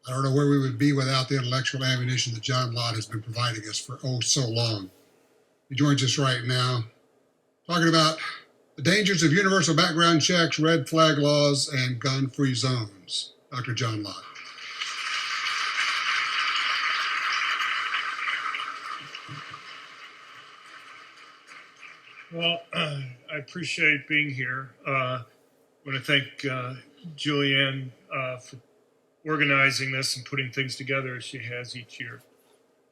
I don't know where we would be without the intellectual ammunition that John Lott has been providing us for oh so long. He joins us right now talking about the dangers of universal background checks, red flag laws, and gun-free zones. Dr. John Lott. Well, I appreciate being here. I want to thank Julianne for organizing this and putting things together as she has each year.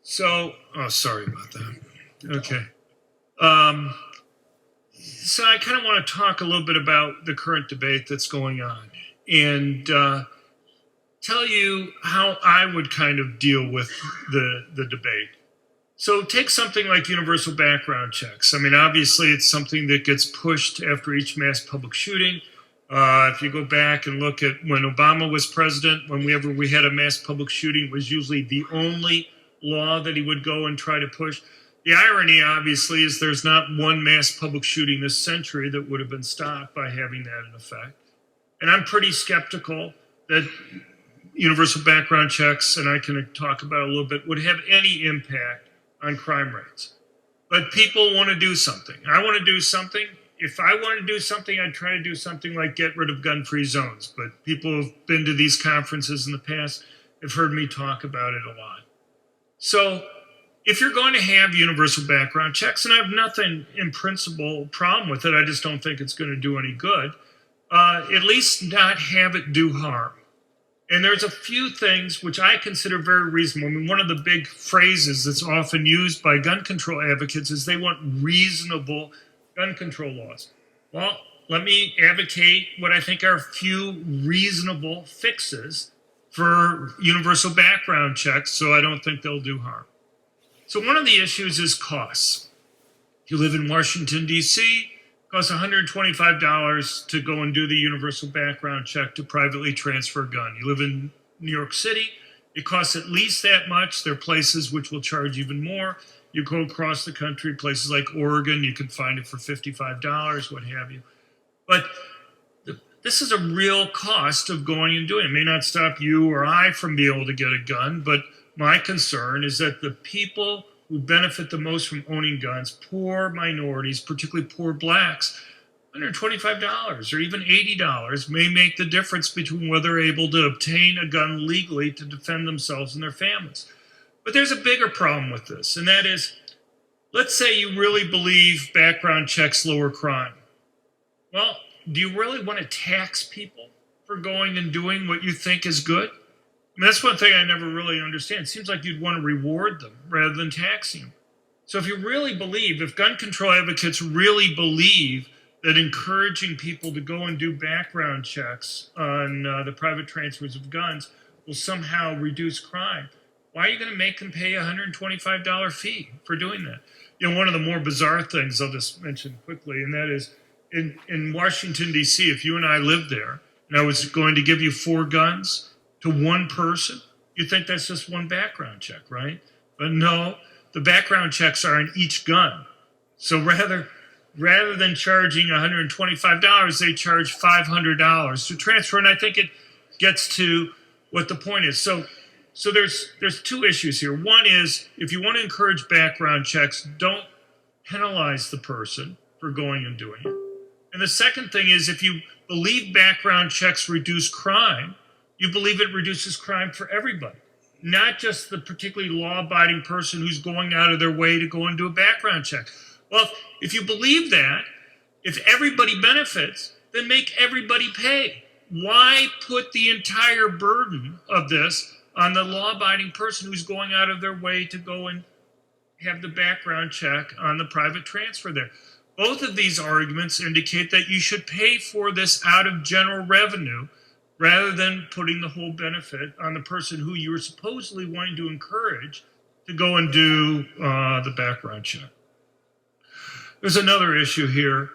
So, sorry about that. Okay. So I kind of want to talk a little bit about the current debate that's going on and tell you how I would kind of deal with the debate. So take something like universal background checks. I mean, obviously, it's something that gets pushed after each mass public shooting. If you go back and look at when Obama was president, whenever we had a mass public shooting, it was usually the only law that he would go and try to push. The irony, obviously, is there's not one mass public shooting this century that would have been stopped by having that in effect. And I'm pretty skeptical that universal background checks, and I can talk about it a little bit, would have any impact on crime rates. But people want to do something. I want to do something. If I want to do something, I'd try to do something like get rid of gun-free zones. But people who've been to these conferences in the past have heard me talk about it a lot. So if you're going to have universal background checks, and I have nothing in principle problem with it, I just don't think it's going to do any good, at least not have it do harm. And there's a few things which I consider very reasonable. I mean, one of the big phrases that's often used by gun control advocates is they want reasonable gun control laws. Well, let me advocate what I think are a few reasonable fixes for universal background checks, so I don't think they'll do harm. So one of the issues is costs. If you live in Washington, D.C., it costs $125 to go and do the universal background check to privately transfer a gun. You live in New York City, it costs at least that much. There are places which will charge even more. You go across the country, places like Oregon, you can find it for $55, what have you. But this is a real cost of going and doing it. It may not stop you or I from being able to get a gun, but my concern is that the people who benefit the most from owning guns, poor minorities, particularly poor blacks, $125 or even $80 may make the difference between whether they're able to obtain a gun legally to defend themselves and their families. But there's a bigger problem with this, and that is, let's say you really believe background checks lower crime. Well, do you really want to tax people for going and doing what you think is good? I mean, that's one thing I never really understand. It seems like you'd want to reward them rather than taxing them. So if you really believe, if gun control advocates really believe that encouraging people to go and do background checks on the private transfers of guns will somehow reduce crime, why are you going to make them pay a $125 fee for doing that? You know, one of the more bizarre things I'll just mention quickly, and that is in Washington, D.C., if you and I lived there and I was going to give you 4 guns to one person, you think that's just one background check, right? But no, the background checks are on each gun. So rather than charging $125, they charge $500 to transfer, and I think it gets to what the point is. So there's 2 issues here. One is, if you want to encourage background checks, don't penalize the person for going and doing it. And the second thing is, if you believe background checks reduce crime, you believe it reduces crime for everybody, not just the particularly law-abiding person who's going out of their way to go and do a background check. Well, if you believe that, if everybody benefits, then make everybody pay. Why put the entire burden of this on the law-abiding person who's going out of their way to go and have the background check on the private transfer there? Both of these arguments indicate that you should pay for this out of general revenue rather than putting the whole benefit on the person who you're supposedly wanting to encourage to go and do the background check. There's another issue here.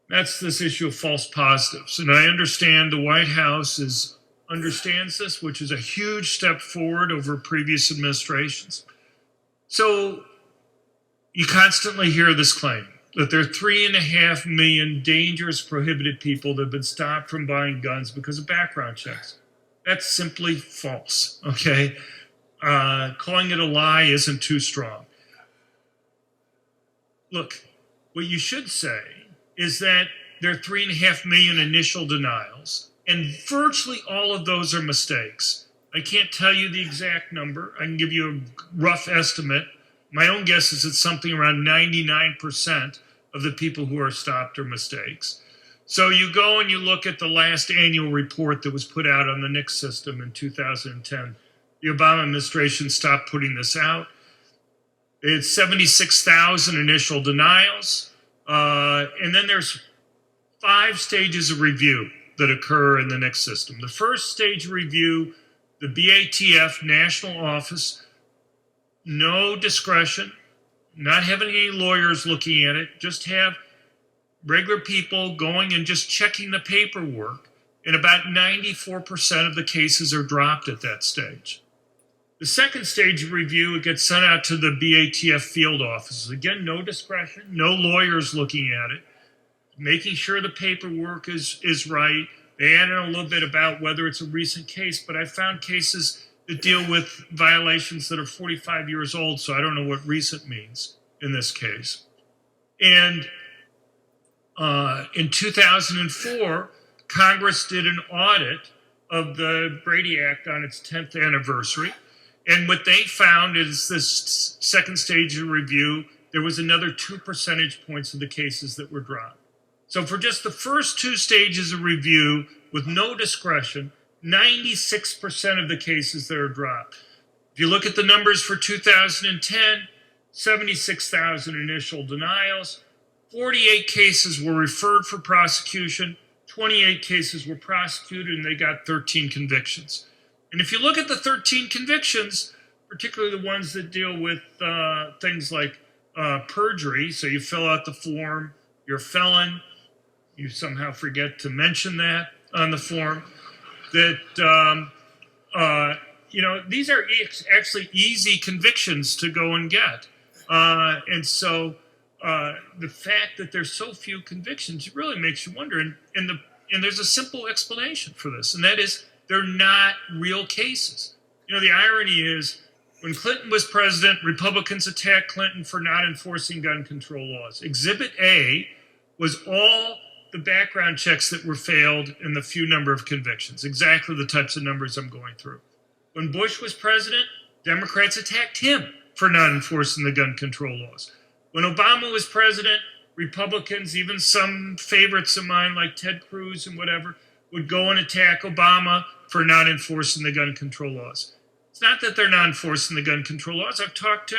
That's this issue of false positives. And I understand the White House understands this, which is a huge step forward over previous administrations. So you constantly hear this claim that there are 3.5 million dangerous, prohibited people that have been stopped from buying guns because of background checks. That's simply false, okay? Calling it a lie isn't too strong. Look, what you should say is that there are 3.5 million initial denials, and virtually all of those are mistakes. I can't tell you the exact number. I can give you a rough estimate. My own guess is it's something around 99% of the people who are stopped are mistakes. So you go and you look at the last annual report that was put out on the NICS system in 2010. The Obama administration stopped putting this out. They had 76,000 initial denials. And then there's 5 stages of review that occur in the NICS system. The first stage of review, the BATF national office, no discretion, not having any lawyers looking at it, just have regular people going and just checking the paperwork, and about 94% of the cases are dropped at that stage. The second stage of review, it gets sent out to the BATF field offices. Again, no discretion, no lawyers looking at it, making sure the paperwork is right. They add in a little bit about whether it's a recent case, but I found cases that deal with violations that are 45 years old, so I don't know what recent means in this case. And in 2004, Congress did an audit of the Brady Act on its 10th anniversary. And what they found is this second stage of review, there was another 2 percentage points of the cases that were dropped. So for just the first 2 stages of review with no discretion, 96% of the cases that are dropped. If you look at the numbers for 2010, 76,000 initial denials, 48 cases were referred for prosecution, 28 cases were prosecuted, and they got 13 convictions. And if you look at the 13 convictions, particularly the ones that deal with things like perjury, so you fill out the form, you're a felon, you somehow forget to mention that on the form, that, these are actually easy convictions to go and get. And so the fact that there's so few convictions really makes you wonder. And there's a simple explanation for this, and that is they're not real cases. The irony is when Clinton was president, Republicans attacked Clinton for not enforcing gun control laws. Exhibit A was all the background checks that were failed and the few number of convictions, exactly the types of numbers I'm going through. When Bush was president, Democrats attacked him for not enforcing the gun control laws. When Obama was president, Republicans, even some favorites of mine like Ted Cruz and whatever, would go and attack Obama for not enforcing the gun control laws. It's not that they're not enforcing the gun control laws. I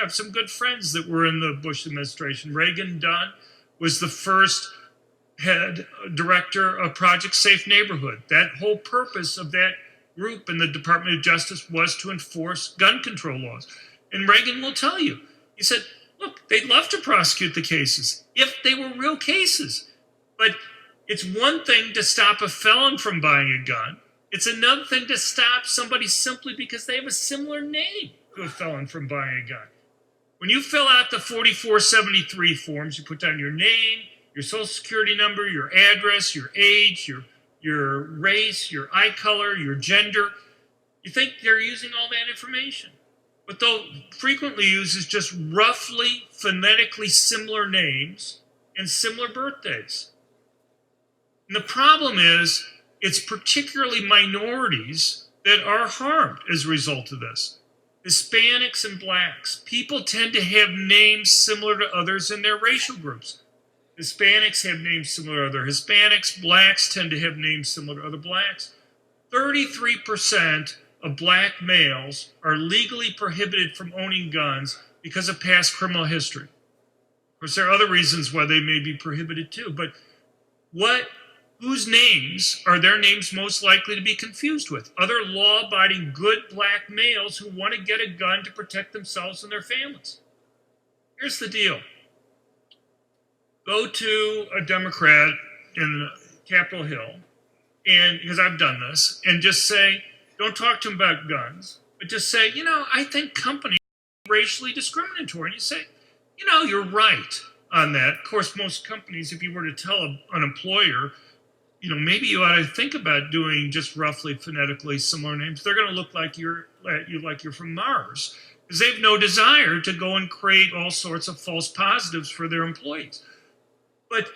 have some good friends that were in the Bush administration. Reagan Dunn was the first head director of Project Safe Neighborhood. That whole purpose of that group in the Department of Justice was to enforce gun control laws. And Reagan will tell you, he said, look, they'd love to prosecute the cases if they were real cases. But it's one thing to stop a felon from buying a gun. It's another thing to stop somebody simply because they have a similar name to a felon from buying a gun. When you fill out the 4473 forms, you put down your name, your social security number, your address, your age, your race, your eye color, your gender. You think they're using all that information. What they'll frequently use is just roughly phonetically similar names and similar birthdays. And the problem is, it's particularly minorities that are harmed as a result of this. Hispanics and blacks. People tend to have names similar to others in their racial groups. Hispanics have names similar to other Hispanics. Blacks tend to have names similar to other blacks. 33% of black males are legally prohibited from owning guns because of past criminal history. Of course, there are other reasons why they may be prohibited too, but whose names are their names most likely to be confused with? Other law-abiding, good black males who want to get a gun to protect themselves and their families. Here's the deal. Go to a Democrat in Capitol Hill, and because I've done this, and just say, don't talk to them about guns, but just say, I think companies are racially discriminatory. And you say, you're right on that. Of course, most companies, if you were to tell an employer, maybe you ought to think about doing just roughly phonetically similar names. They're going to look like you're from Mars, because they have no desire to go and create all sorts of false positives for their employees. But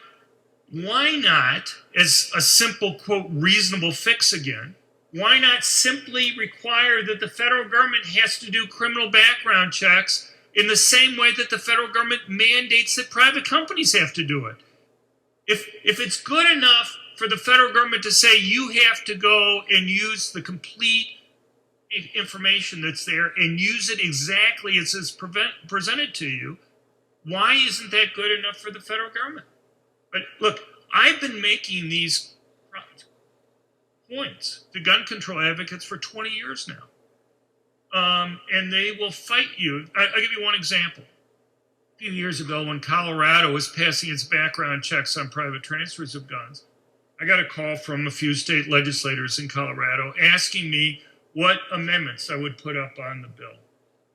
why not, as a simple, quote, reasonable fix again, why not simply require that the federal government has to do criminal background checks in the same way that the federal government mandates that private companies have to do it? If it's good enough for the federal government to say you have to go and use the complete information that's there and use it exactly as it's presented to you, why isn't that good enough for the federal government? But look, I've been making these points to gun control advocates for 20 years now. And they will fight you. I'll give you one example. A few years ago, when Colorado was passing its background checks on private transfers of guns, I got a call from a few state legislators in Colorado asking me what amendments I would put up on the bill.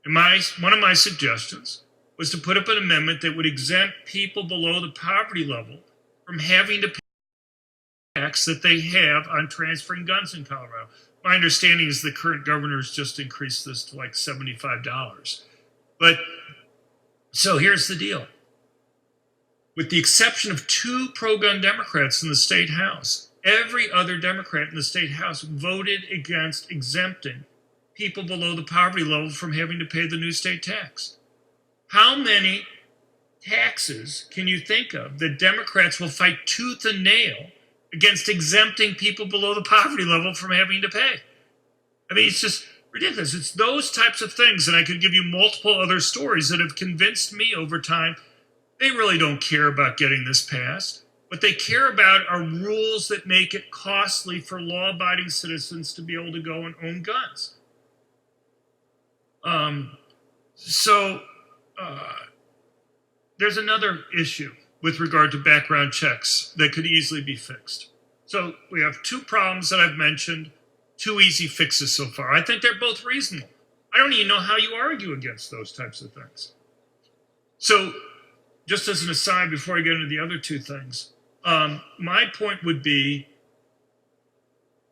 And one of my suggestions was to put up an amendment that would exempt people below the poverty level from having to pay tax that they have on transferring guns in Colorado. My understanding is the current governor's just increased this to like $75. But so here's the deal. With the exception of 2 pro-gun Democrats in the state house, every other Democrat in the state house voted against exempting people below the poverty level from having to pay the new state tax. How many taxes can you think of that Democrats will fight tooth and nail against exempting people below the poverty level from having to pay? I mean, it's just ridiculous. It's those types of things, and I could give you multiple other stories that have convinced me over time they really don't care about getting this passed. What they care about are rules that make it costly for law-abiding citizens to be able to go and own guns. There's another issue with regard to background checks that could easily be fixed. So we have 2 problems that I've mentioned, 2 easy fixes so far. I think they're both reasonable. I don't even know how you argue against those types of things. So just as an aside, before I get into the other 2 things, my point would be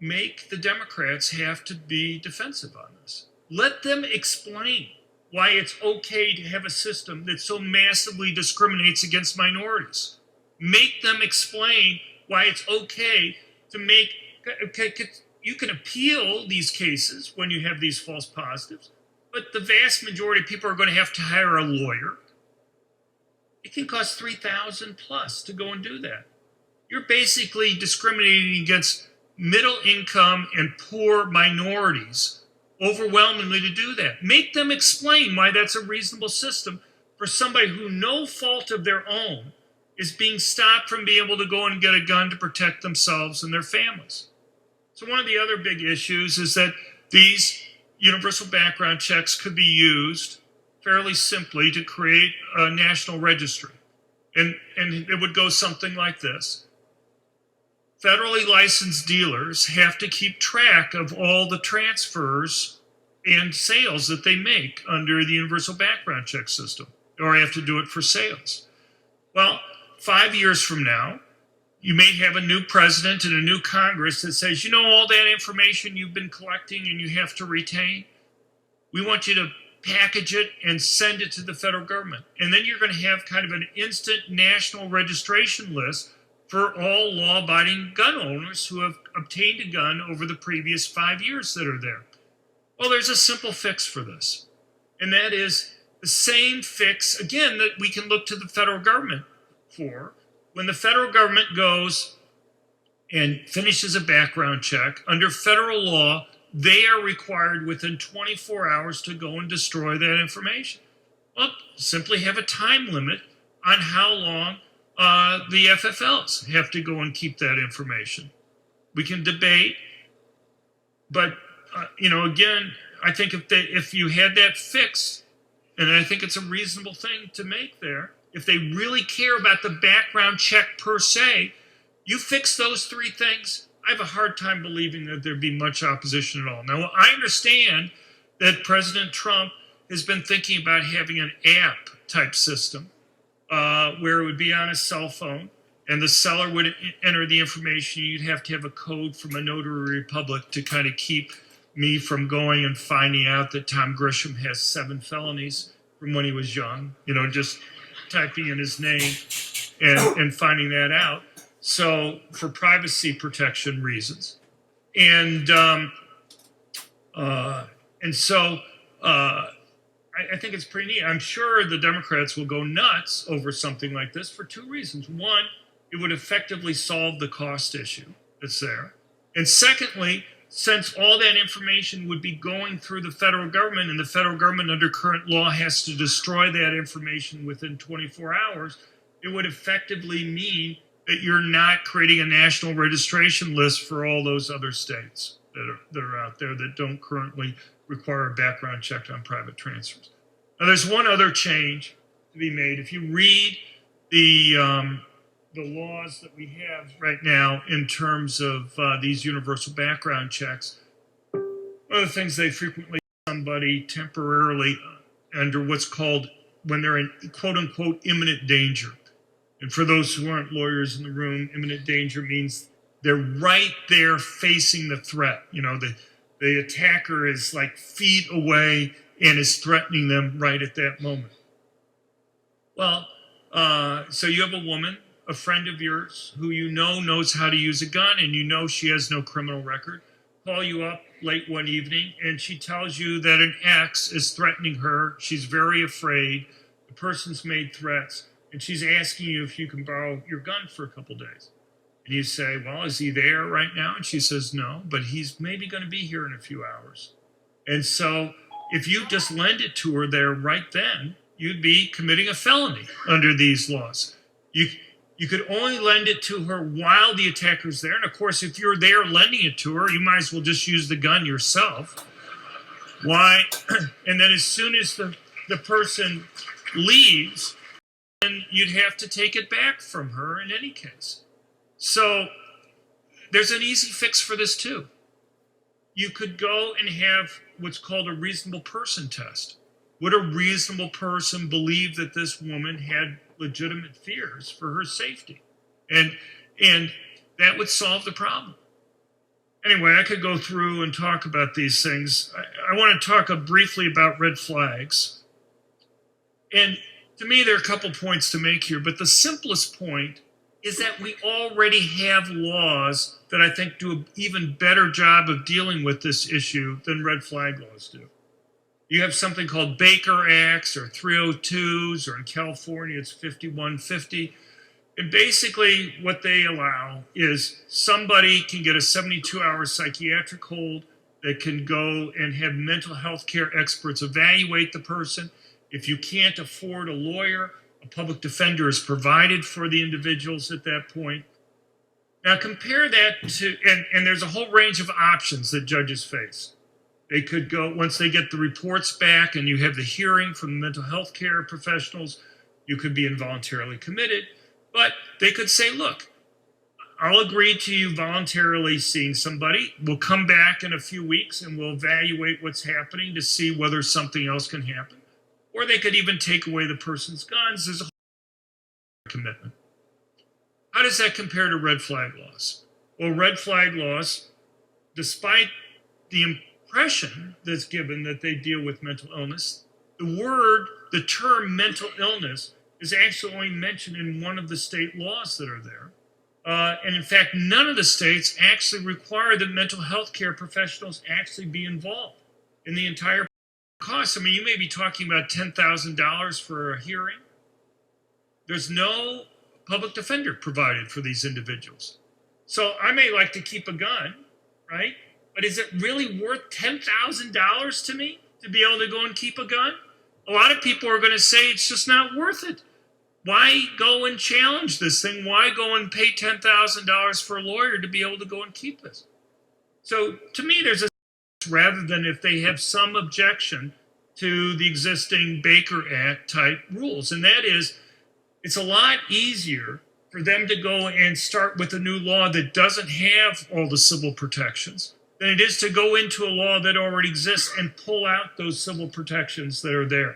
make the Democrats have to be defensive on this. Let them explain why it's okay to have a system that so massively discriminates against minorities. Make them explain why it's okay to make, you can appeal these cases when you have these false positives, but the vast majority of people are going to have to hire a lawyer. It can cost $3,000 plus to go and do that. You're basically discriminating against middle income and poor minorities overwhelmingly to do that. Make them explain why that's a reasonable system for somebody who, no fault of their own, is being stopped from being able to go and get a gun to protect themselves and their families. So one of the other big issues is that these universal background checks could be used fairly simply to create a national registry. And it would go something like this. Federally licensed dealers have to keep track of all the transfers and sales that they make under the universal background check system, or have to do it for sales. Well, 5 years from now, you may have a new president and a new Congress that says, all that information you've been collecting and you have to retain, we want you to package it and send it to the federal government. And then you're going to have kind of an instant national registration list for all law-abiding gun owners who have obtained a gun over the previous 5 years that are there. Well, there's a simple fix for this. And that is the same fix, again, that we can look to the federal government for. When the federal government goes and finishes a background check, under federal law, they are required within 24 hours to go and destroy that information. Well, simply have a time limit on how long the FFLs have to go and keep that information. We can debate, but again, I think if you had that fixed, and I think it's a reasonable thing to make there, if they really care about the background check per se, you fix those 3 things, I have a hard time believing that there'd be much opposition at all. Now, I understand that President Trump has been thinking about having an app type system where it would be on a cell phone and the seller would enter the information. You'd have to have a code from a notary public to kind of keep me from going and finding out that Tom Grisham has 7 felonies from when he was young, just typing in his name and finding that out. So for privacy protection reasons. I think it's pretty neat. I'm sure the Democrats will go nuts over something like this for 2 reasons. One, it would effectively solve the cost issue that's there. And secondly, since all that information would be going through the federal government, and the federal government under current law has to destroy that information within 24 hours, it would effectively mean that you're not creating a national registration list for all those other states that are out there that don't currently require a background check on private transfers. Now, there's one other change to be made. If you read the laws that we have right now in terms of these universal background checks, one of the things they frequently somebody temporarily under what's called when they're in quote unquote imminent danger. And for those who aren't lawyers in the room, imminent danger means they're right there facing the threat. The attacker is like feet away and is threatening them right at that moment. Well, so you have a woman, a friend of yours, who knows how to use a gun, and she has no criminal record, call you up late one evening, and she tells you that an ex is threatening her. She's very afraid. The person's made threats, and she's asking you if you can borrow your gun for a couple days. And you say, well, is he there right now? And she says, no, but he's maybe going to be here in a few hours. And so if you just lend it to her there right then, you'd be committing a felony under these laws. You could only lend it to her while the attacker's there. And of course, if you're there lending it to her, you might as well just use the gun yourself. Why? And then as soon as the person leaves, then you'd have to take it back from her in any case. So there's an easy fix for this too. You could go and have what's called a reasonable person test. Would a reasonable person believe that this woman had legitimate fears for her safety? And that would solve the problem. Anyway, I could go through and talk about these things. I want to talk briefly about red flags. And to me, there are a couple points to make here, but the simplest point is that we already have laws that I think do an even better job of dealing with this issue than red flag laws do. You have something called Baker Acts or 302s, or in California, it's 5150. And basically what they allow is somebody can get a 72-hour psychiatric hold that can go and have mental health care experts evaluate the person. If you can't afford a lawyer, a public defender is provided for the individuals at that point. Now compare that to, and there's a whole range of options that judges face. They could go, once they get the reports back and you have the hearing from the mental health care professionals, you could be involuntarily committed. But they could say, look, I'll agree to you voluntarily seeing somebody. We'll come back in a few weeks and we'll evaluate what's happening to see whether something else can happen. Or they could even take away the person's guns. There's a whole commitment. How does that compare to red flag laws? Well, red flag laws, despite the impression that's given that they deal with mental illness, the term mental illness is actually only mentioned in one of the state laws that are there. And in fact, none of the states actually require that mental health care professionals actually be involved in the entire cost. I mean, you may be talking about $10,000 for a hearing. There's no public defender provided for these individuals. So I may like to keep a gun, right? But is it really worth $10,000 to me to be able to go and keep a gun? A lot of people are going to say it's just not worth it. Why go and challenge this thing? Why go and pay $10,000 for a lawyer to be able to go and keep this? So to me, there's a rather than if they have some objection to the existing Baker Act type rules. And that is, it's a lot easier for them to go and start with a new law that doesn't have all the civil protections than it is to go into a law that already exists and pull out those civil protections that are there.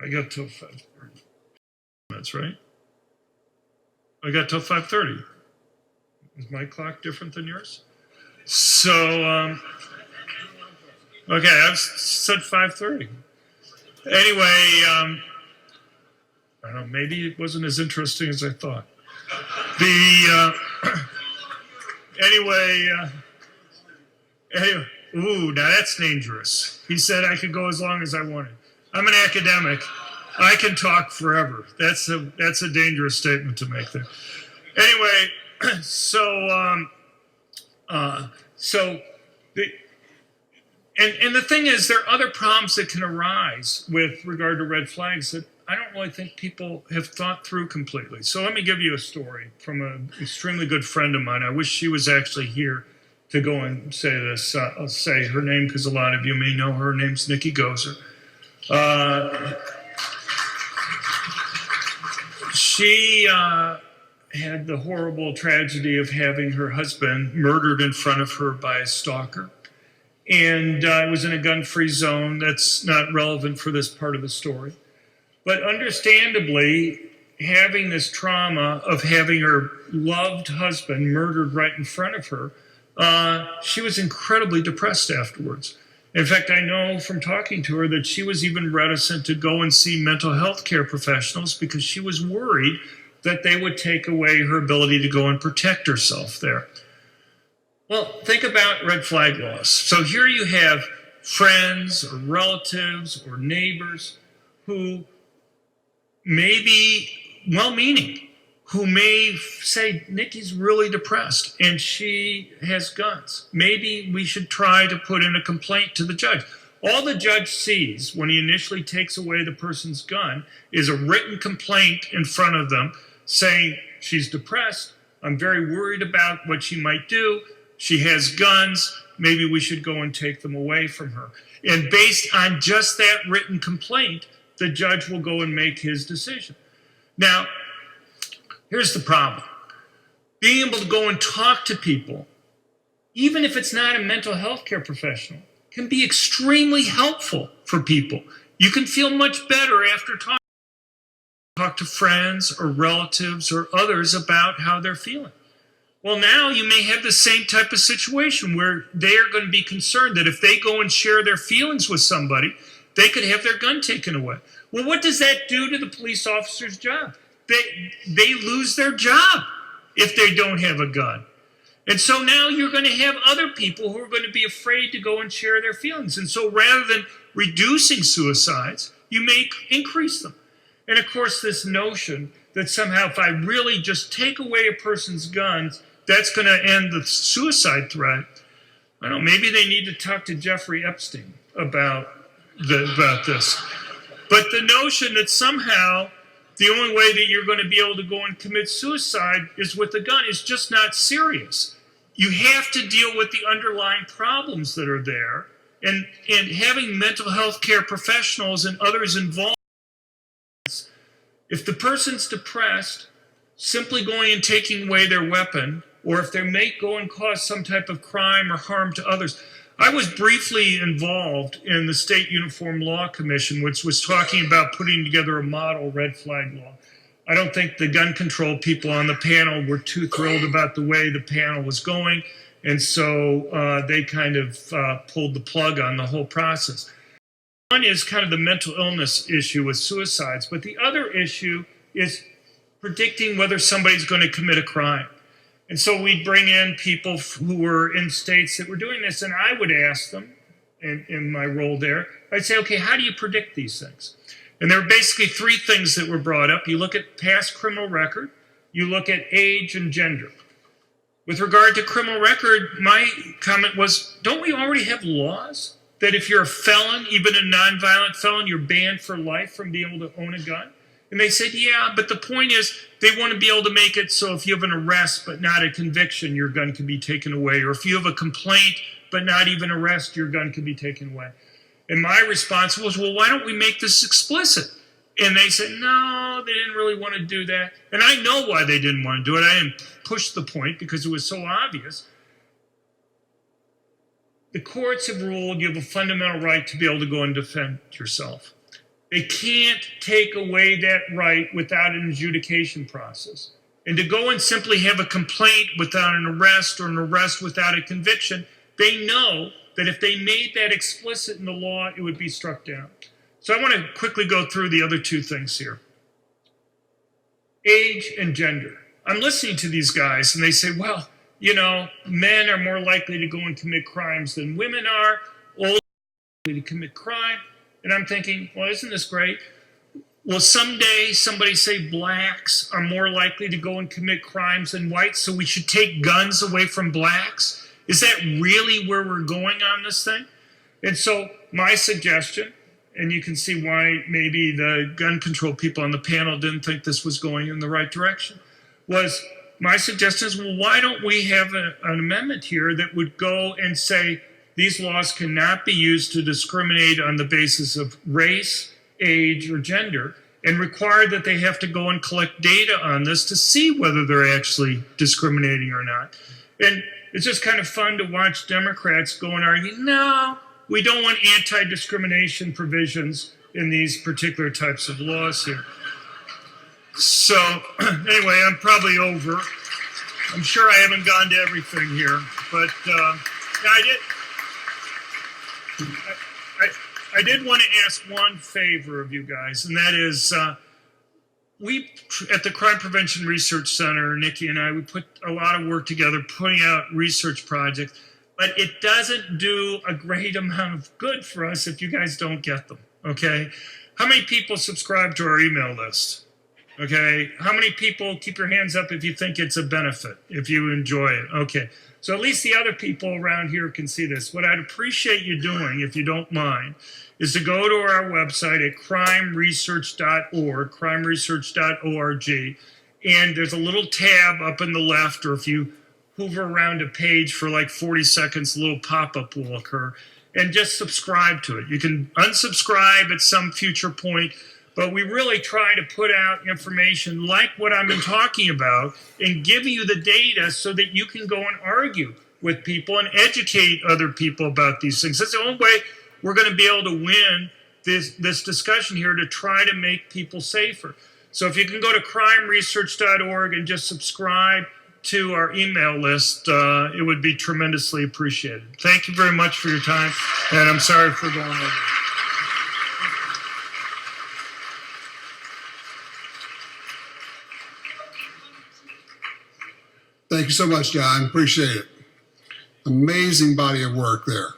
I got till 5. That's right. I got till 5:30. Is my clock different than yours? So, okay, I've said 5:30. Anyway, I don't know, maybe it wasn't as interesting as I thought. Anyway, ooh, now that's dangerous. He said I could go as long as I wanted. I'm an academic. I can talk forever. That's a dangerous statement to make there. Anyway, the thing is, there are other problems that can arise with regard to red flags that I don't really think people have thought through completely. So let me give you a story from an extremely good friend of mine. I wish she was actually here to go and say this. I'll say her name because a lot of you may know her. Her name's Nikki Gozer. She had the horrible tragedy of having her husband murdered in front of her by a stalker. And it was in a gun-free zone. That's not relevant for this part of the story. But understandably, having this trauma of having her loved husband murdered right in front of her, she was incredibly depressed afterwards. In fact, I know from talking to her that she was even reticent to go and see mental health care professionals because she was worried that they would take away her ability to go and protect herself there. Well, think about red flag laws. So here you have friends or relatives or neighbors who may be well-meaning, who may say, Nikki's really depressed and she has guns. Maybe we should try to put in a complaint to the judge. All the judge sees when he initially takes away the person's gun is a written complaint in front of them saying, she's depressed, I'm very worried about what she might do, she has guns, maybe we should go and take them away from her. And based on just that written complaint, the judge will go and make his decision. Now, here's the problem. Being able to go and talk to people, even if it's not a mental health care professional, can be extremely helpful for people. You can feel much better after talk to friends or relatives or others about how they're feeling. Well, now you may have the same type of situation where they are going to be concerned that if they go and share their feelings with somebody, they could have their gun taken away. Well, what does that do to the police officer's job? They lose their job if they don't have a gun. And so now you're going to have other people who are going to be afraid to go and share their feelings. And so rather than reducing suicides, you may increase them. And of course, this notion that somehow if I really just take away a person's guns, that's going to end the suicide threat. I don't know, maybe they need to talk to Jeffrey Epstein about this. But the notion that somehow the only way that you're going to be able to go and commit suicide is with a gun is just not serious. You have to deal with the underlying problems that are there, and having mental health care professionals and others involved. If the person's depressed, simply going and taking away their weapon, or if they may go and cause some type of crime or harm to others. I was briefly involved in the State Uniform Law Commission, which was talking about putting together a model red flag law. I don't think the gun control people on the panel were too thrilled about the way the panel was going, and so they kind of pulled the plug on the whole process. One is kind of the mental illness issue with suicides, but the other issue is predicting whether somebody's going to commit a crime. And so we'd bring in people who were in states that were doing this, and I would ask them, in my role there, I'd say, okay, how do you predict these things? And there were basically three things that were brought up. You look at past criminal record, you look at age and gender. With regard to criminal record, my comment was, don't we already have laws that if you're a felon, even a nonviolent felon, you're banned for life from being able to own a gun? And they said, yeah, but the point is they want to be able to make it so if you have an arrest but not a conviction, your gun can be taken away. Or if you have a complaint but not even arrest, your gun can be taken away. And my response was, well, why don't we make this explicit? And they said, no, they didn't really want to do that. And I know why they didn't want to do it. I didn't push the point because it was so obvious. The courts have ruled you have a fundamental right to be able to go and defend yourself. They can't take away that right without an adjudication process. And to go and simply have a complaint without an arrest or an arrest without a conviction, they know that if they made that explicit in the law, it would be struck down. So I want to quickly go through the other two things here. Age and gender. I'm listening to these guys and they say, well, you know, men are more likely to go and commit crimes than women are, older to commit crime. And I'm thinking, well, isn't this great? Will someday somebody say blacks are more likely to go and commit crimes than whites, so we should take guns away from blacks? Is that really where we're going on this thing? And so my suggestion, and you can see why maybe the gun control people on the panel didn't think this was going in the right direction, was my suggestion is, well, why don't we have an amendment here that would go and say these laws cannot be used to discriminate on the basis of race, age, or gender, and require that they have to go and collect data on this to see whether they're actually discriminating or not. And it's just kind of fun to watch Democrats go and argue, no, we don't want anti-discrimination provisions in these particular types of laws here. So anyway, I'm probably over. I'm sure I haven't gone to everything here, but I did want to ask one favor of you guys, and that is we at the Crime Prevention Research Center, Nikki and I, we put a lot of work together putting out research projects, but it doesn't do a great amount of good for us if you guys don't get them, okay? How many people subscribe to our email list? Okay, how many people, keep your hands up if you think it's a benefit, if you enjoy it? Okay, so at least the other people around here can see this. What I'd appreciate you doing, if you don't mind, is to go to our website at crimeresearch.org, and there's a little tab up in the left, or if you hover around a page for like 40 seconds, a little pop-up will occur, and just subscribe to it. You can unsubscribe at some future point, but we really try to put out information like what I've been talking about and give you the data so that you can go and argue with people and educate other people about these things. That's the only way we're going to be able to win this discussion here, to try to make people safer. So if you can go to crimeresearch.org and just subscribe to our email list, it would be tremendously appreciated. Thank you very much for your time, and I'm sorry for going over. Thank you so much, John. Appreciate it. Amazing body of work there.